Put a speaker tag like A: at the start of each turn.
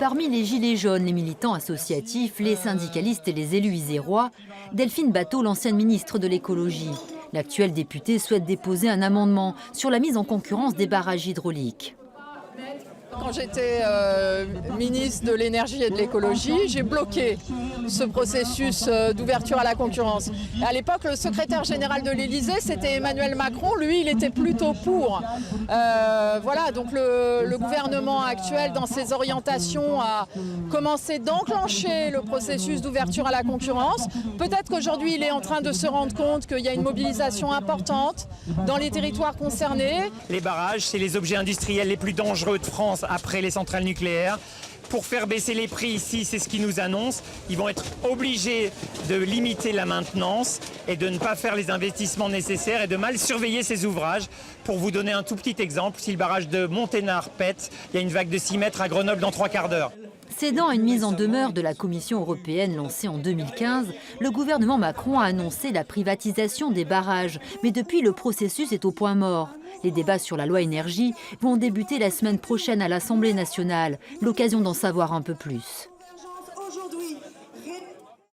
A: Parmi les gilets jaunes, les militants associatifs, les syndicalistes et les élus isérois, Delphine Batho, l'ancienne ministre de l'écologie. L'actuelle députée souhaite déposer un amendement sur la mise en concurrence des barrages hydrauliques.
B: Quand j'étais ministre de l'énergie et de l'écologie, j'ai bloqué ce processus d'ouverture à la concurrence. Et à l'époque, le secrétaire général de l'Élysée, c'était Emmanuel Macron. Lui, il était plutôt pour. Voilà, donc le gouvernement actuel, dans ses orientations, a commencé d'enclencher le processus d'ouverture à la concurrence. Peut-être qu'aujourd'hui, il est en train de se rendre compte qu'il y a une mobilisation importante dans les territoires concernés.
C: Les barrages, c'est les objets industriels les plus dangereux de France après les centrales nucléaires. Pour faire baisser les prix ici, c'est ce qu'ils nous annoncent. Ils vont être obligés de limiter la maintenance et de ne pas faire les investissements nécessaires et de mal surveiller ces ouvrages. Pour vous donner un tout petit exemple, si le barrage de Monténard pète, il y a une vague de 6 mètres à Grenoble dans 3 quarts d'heure.
A: Cédant à une mise en demeure de la Commission européenne lancée en 2015, le gouvernement Macron a annoncé la privatisation des barrages. Mais depuis, le processus est au point mort. Les débats sur la loi énergie vont débuter la semaine prochaine à l'Assemblée nationale. L'occasion d'en savoir un peu plus.